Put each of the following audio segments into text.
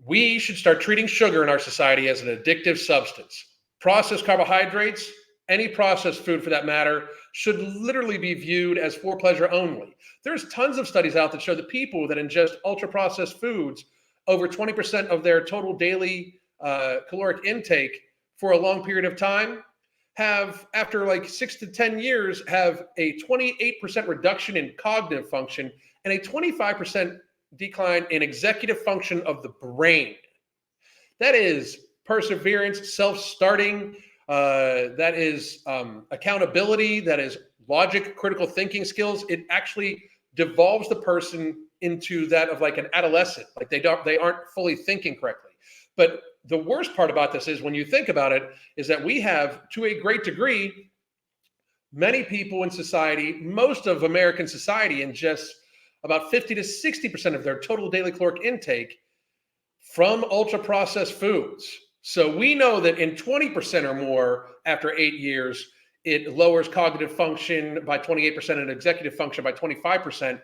we should start treating sugar in our society as an addictive substance. Processed carbohydrates, any processed food for that matter, should literally be viewed as for pleasure only. There's tons of studies out that show that people that ingest ultra-processed foods, over 20% of their total daily caloric intake for a long period of time, have, after like 6 to 10 years, have a 28% reduction in cognitive function and a 25% decline in executive function of the brain. That is perseverance, self-starting, that is accountability, that is logic, critical thinking skills. It actually devolves the person into that of like an adolescent, like they aren't fully thinking correctly. But the worst part about this is, when you think about it, is that we have, to a great degree, many people in society, most of American society, ingests about 50 to 60% of their total daily caloric intake from ultra-processed foods. So we know that in 20% or more after 8 years, it lowers cognitive function by 28% and executive function by 25%.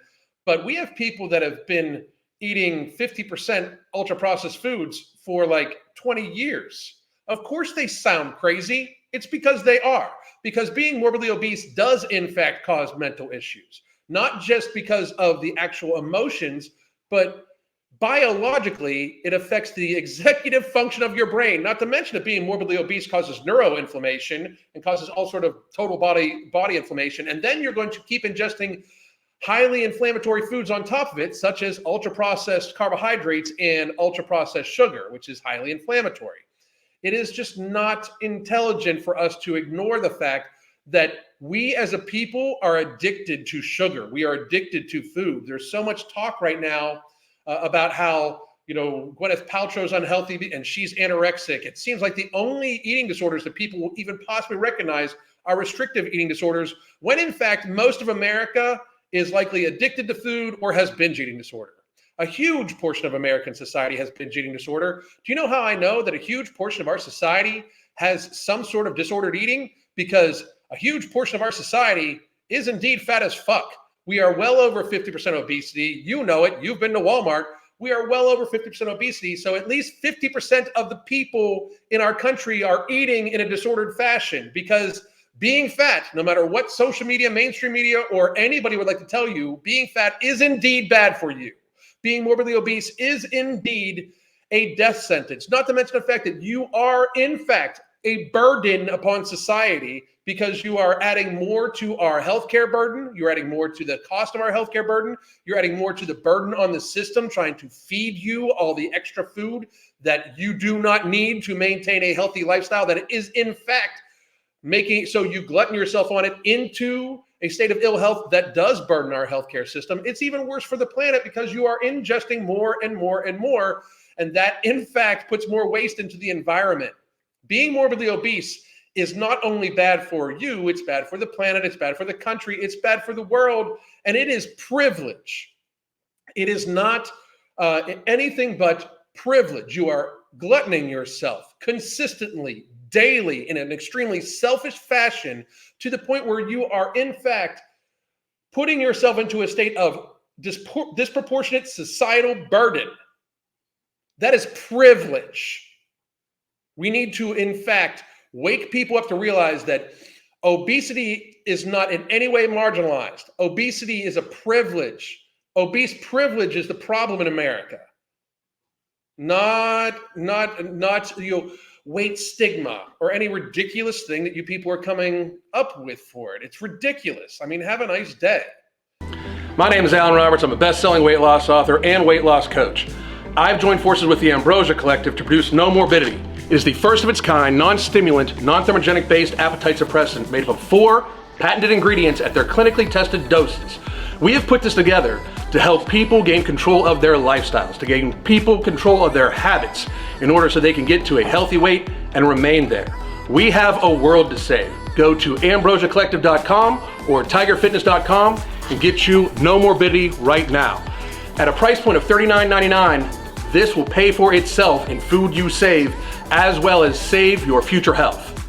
But we have people that have been eating 50% ultra-processed foods for like 20 years. Of course they sound crazy. It's because they are. Because being morbidly obese does in fact cause mental issues. Not just because of the actual emotions, but biologically, it affects the executive function of your brain. Not to mention that being morbidly obese causes neuroinflammation and causes all sort of total body inflammation. And then you're going to keep ingesting highly inflammatory foods on top of it, such as ultra-processed carbohydrates and ultra-processed sugar, which is highly inflammatory. It is just not intelligent for us to ignore the fact that we as a people are addicted to sugar. We are addicted to food. There's so much talk right now about how, Gwyneth Paltrow's unhealthy and she's anorexic. It seems like the only eating disorders that people will even possibly recognize are restrictive eating disorders, when in fact, most of America is likely addicted to food or has binge eating disorder. A huge portion of American society has binge eating disorder. Do you know how I know that a huge portion of our society has some sort of disordered eating? Because a huge portion of our society is indeed fat as fuck. We are well over 50% obesity. You know it. You've been to Walmart. We are well over 50% obesity. So at least 50% of the people in our country are eating in a disordered fashion, because being fat, no matter what social media, mainstream media, or anybody would like to tell you, being fat is indeed bad for you. Being morbidly obese is indeed a death sentence. Not to mention the fact that you are, in fact, a burden upon society, because you are adding more to our healthcare burden. You're adding more to the cost of our healthcare burden. You're adding more to the burden on the system trying to feed you all the extra food that you do not need to maintain a healthy lifestyle, that is in fact making so you glutton yourself on it into a state of ill health that does burden our healthcare system. It's even worse for the planet, because you are ingesting more and more and more, and that in fact puts more waste into the environment. Being morbidly obese is not only bad for you, it's bad for the planet, it's bad for the country, it's bad for the world, and it is privilege. It is not anything but privilege. You are gluttoning yourself consistently, daily, in an extremely selfish fashion, to the point where you are, in fact, putting yourself into a state of disproportionate societal burden. That is privilege. We need to, in fact, wake people up to realize that obesity is not in any way marginalized. Obesity is a privilege. Obese privilege is the problem in America. Not weight stigma or any ridiculous thing that you people are coming up with for it. It's ridiculous. I mean, have a nice day. My name is Alan Roberts. I'm a best-selling weight loss author and weight loss coach. I've joined forces with the Ambrosia Collective to produce No Morbidity. It is the first of its kind, non-stimulant, non-thermogenic-based appetite suppressant made up of 4 patented ingredients at their clinically tested doses. We have put this together to help people gain control of their lifestyles, to gain people control of their habits, in order so they can get to a healthy weight and remain there. We have a world to save. Go to ambrosiacollective.com or tigerfitness.com and get you No Morbidity right now. At a price point of $39.99, this will pay for itself in food you save, as well as save your future health.